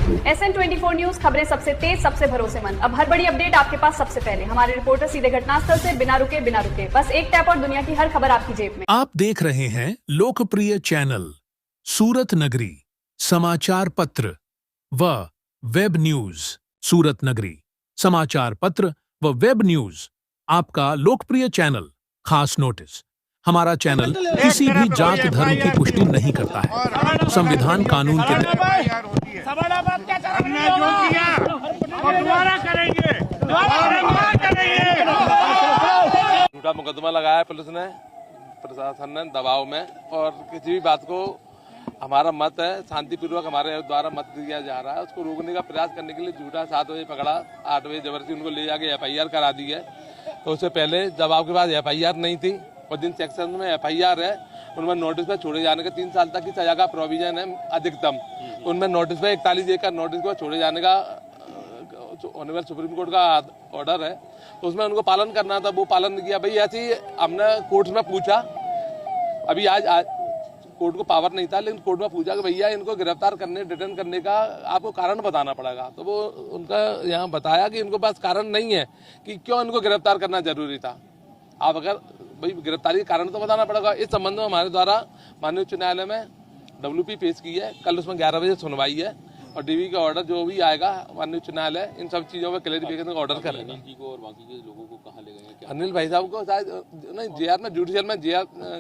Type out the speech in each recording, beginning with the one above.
SN24 news, खबरें सबसे तेज, सबसे भरोसेमंद। अब हर बड़ी अपडेट आपके पास सबसे पहले। हमारे रिपोर्टर सीधे घटनास्थल से बिना रुके बस एक टैप और दुनिया की हर खबर आपकी जेब में। आप देख रहे हैं लोकप्रिय चैनल सूरत नगरी समाचार पत्र व वेब न्यूज। सूरत नगरी समाचार पत्र व वेब न्यूज आपका लोकप्रिय चैनल। खास नोटिस, हमारा चैनल किसी भी जात धर्म की पुष्टि नहीं करता है। संविधान कानून के झूठा मुकदमा लगाया पुलिस ने, प्रशासन ने दबाव में, और किसी भी बात को हमारा मत है शांतिपूर्वक हमारे द्वारा मत दिया जा रहा है, उसको रोकने का प्रयास करने के लिए झूठा 7 बजे पकड़ा, 8 बजे जबरदस्ती उनको ले जाके FIR करा दी है। तो उससे पहले जब आपके पास FIR नहीं थी और जिन सेक्शन में FIR है उनमें नोटिस पर छोड़े जाने का 3 साल तक की सजा का प्रोविजन है अधिकतम। उनमें नोटिस पर 41 एक का नोटिस पर छोड़े जाने का ऑनरेबल सुप्रीम कोर्ट का ऑर्डर है, तो उसमें उनको पालन करना था, वो पालन नहीं किया। भाई ऐसे ही हमने कोर्ट में पूछा, अभी आज कोर्ट को पावर नहीं था, लेकिन कोर्ट में पूछा कि भैया इनको गिरफ्तार करने, डिटेन करने का आपको कारण बताना पड़ेगा। तो वो उनका यहाँ बताया कि इनको पास कारण नहीं है कि क्यों इनको गिरफ्तार करना जरूरी था। आप अगर भाई गिरफ्तारी का कारण तो बताना पड़ेगा। इस संबंध में हमारे द्वारा माननीय उच्च न्यायालय में WP पेश की है, कल उसमें 11 बजे सुनवाई है, और DV का ऑर्डर जो भी आएगा माननीय उच्च न्यायालय इन सब चीजों में क्लैरिफिकेशन का ऑर्डर करेगा। अनिल जी को और बाकी के लोगों को कहाँ ले गए? अनिल भाई साहब को शायद नहीं JR में, जुडिशियल में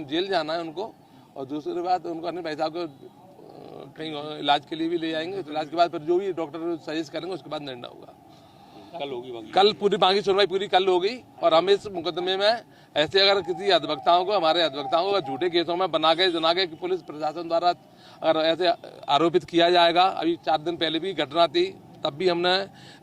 जेल जाना है उनको, और दूसरी बात उनको अनिल भाई साहब को कहीं इलाज के लिए भी ले जाएंगे। इलाज के बाद फिर जो भी डॉक्टर सजेस्ट करेंगे उसके बाद निर्णय होगा। कल होगी, कल पूरी बाकी सुनवाई पूरी कल होगी। और हम इस मुकदमे में ऐसे अगर किसी अधिवक्ताओं को, हमारे अधिवक्ताओं को झूठे केसों में बना के पुलिस प्रशासन द्वारा अगर ऐसे आरोपित किया जाएगा, अभी 4 दिन पहले भी घटना थी, तब भी हमने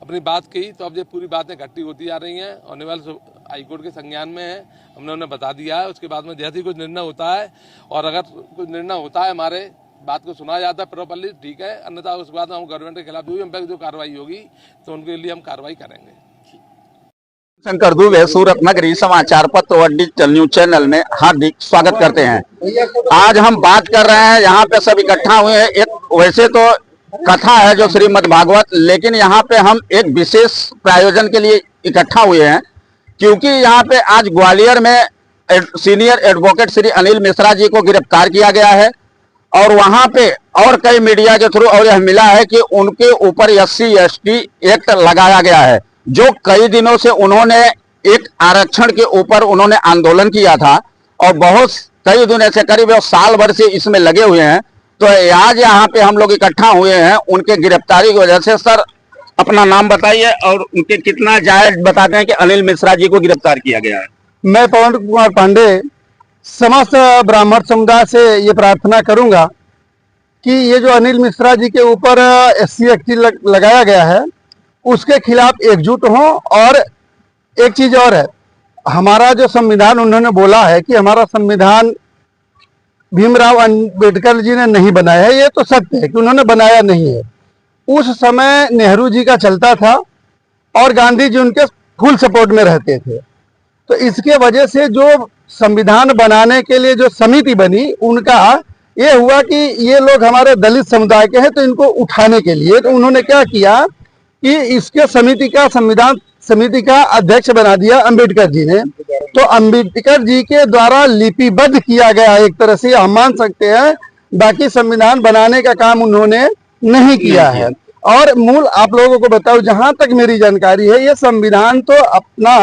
अपनी बात की, तो अब ये पूरी बातें इकट्ठी होती जा रही हैं, ऑनरेबल हाईकोर्ट के संज्ञान में है, हमने उन्हें बता दिया है। उसके बाद में जैसे ही कुछ निर्णय होता है, और अगर कुछ निर्णय होता है हमारे बात को सुना जाता है प्रॉपर्ली, ठीक है, अन्यथा उसके बाद हम गवर्नमेंट के खिलाफ जो कार्रवाई होगी तो उनके लिए हम कार्रवाई करेंगे। शंकर दुबे, सूरत नगरी समाचार पत्र और डिजिटल न्यूज चैनल में हार्दिक स्वागत करते हैं। आज हम बात कर रहे हैं, यहाँ पे सब इकट्ठा हुए हैं। एक वैसे तो कथा है जो श्रीमद् भागवत, लेकिन यहाँ पे हम एक विशेष प्रायोजन के लिए इकट्ठा हुए हैं, क्योंकि यहाँ पे आज ग्वालियर में सीनियर एडवोकेट श्री अनिल मिश्रा जी को गिरफ्तार किया गया है, और वहां पे और कई मीडिया के थ्रू और यह मिला है कि उनके ऊपर SC/ST एक्ट लगाया गया है, जो कई दिनों से उन्होंने एक आरक्षण के ऊपर उन्होंने आंदोलन किया था, और बहुत कई दिन ऐसे करीब साल भर से इसमें लगे हुए हैं। तो आज यहाँ पे हम लोग इकट्ठा हुए हैं उनके गिरफ्तारी की वजह से। सर, अपना नाम बताइए और उनके कितना जायज बताते हैं कि अनिल मिश्रा जी को गिरफ्तार किया गया है। मैं पवन कुमार पांडे समस्त ब्राह्मण समुदाय से ये प्रार्थना करूंगा कि ये जो अनिल मिश्रा जी के ऊपर SC/ST लगाया गया है उसके खिलाफ एकजुट हों। और एक चीज और है, हमारा जो संविधान उन्होंने बोला है कि हमारा संविधान भीमराव अंबेडकर जी ने नहीं बनाया है, ये तो सत्य है कि उन्होंने बनाया नहीं है। उस समय नेहरू जी का चलता था और गांधी जी उनके फुल सपोर्ट में रहते थे। तो इसके वजह से जो संविधान बनाने के लिए जो समिति बनी, उनका ये हुआ कि ये लोग हमारे दलित समुदाय के हैं, तो इनको उठाने के लिए तो उन्होंने क्या किया कि इसके संविधान समिति का अध्यक्ष बना दिया अंबेडकर जी ने। तो अंबेडकर जी के द्वारा लिपिबद्ध किया गया, एक तरह से हम मान सकते हैं, बाकी संविधान बनाने का काम उन्होंने नहीं किया है। और मूल आप लोगों को बताओ, जहां तक मेरी जानकारी है, ये संविधान तो अपना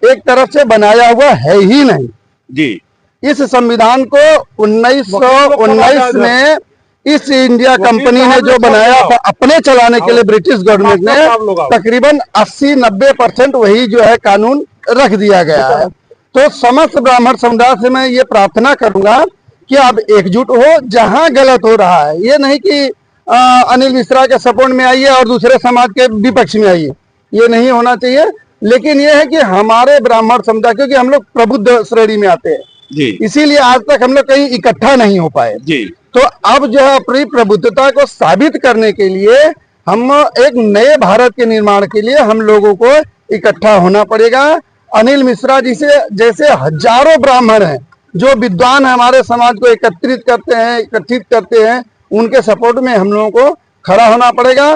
एक तरफ से बनाया हुआ है ही नहीं जी। इस संविधान को 1919 में इस इंडिया कंपनी ने जो बनाया था अपने चलाने के लिए, ब्रिटिश गवर्नमेंट ने तकरीबन 80-90% वही जो है कानून रख दिया गया है। तो समस्त ब्राह्मण समुदाय से मैं ये प्रार्थना करूंगा कि आप एकजुट हो, जहां गलत हो रहा है। ये नहीं कि अनिल मिश्रा के सपोर्ट में आइए और दूसरे समाज के विपक्ष में आइए, ये नहीं होना चाहिए। लेकिन ये है कि हमारे ब्राह्मण समुदाय, क्योंकि हम लोग प्रबुद्ध श्रेणी में आते हैं जी, इसीलिए आज तक हम लोग कहीं इकट्ठा नहीं हो पाए जी। तो अब जो है अपनी प्रबुद्धता को साबित करने के लिए, हम एक नए भारत के निर्माण के लिए हम लोगों को इकट्ठा होना पड़ेगा। अनिल मिश्रा जी से जैसे हजारों ब्राह्मण हैं जो विद्वान हमारे समाज को एकत्रित करते हैं, उनके सपोर्ट में हम लोगों को खड़ा होना पड़ेगा।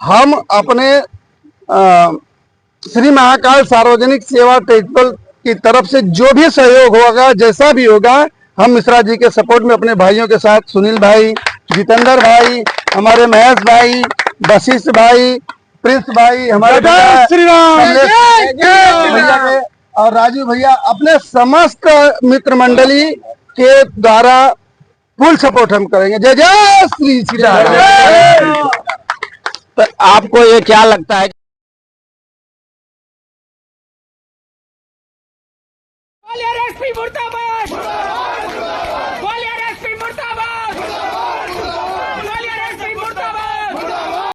हम अपने श्री महाकाल सार्वजनिक सेवा चैरिटेबल की तरफ से जो भी सहयोग होगा, जैसा भी होगा, हम मिश्रा जी के सपोर्ट में अपने भाइयों के साथ, सुनील भाई, जितेंद्र भाई, हमारे महेश भाई, वशिष्ठ भाई, प्रिंस भाई, हमारे श्री राम भैया के और राजू भैया, अपने समस्त मित्र मंडली के द्वारा फुल सपोर्ट हम करेंगे। जय जय श्री राम। तो आपको ये क्या लगता है? मुर्दाबाद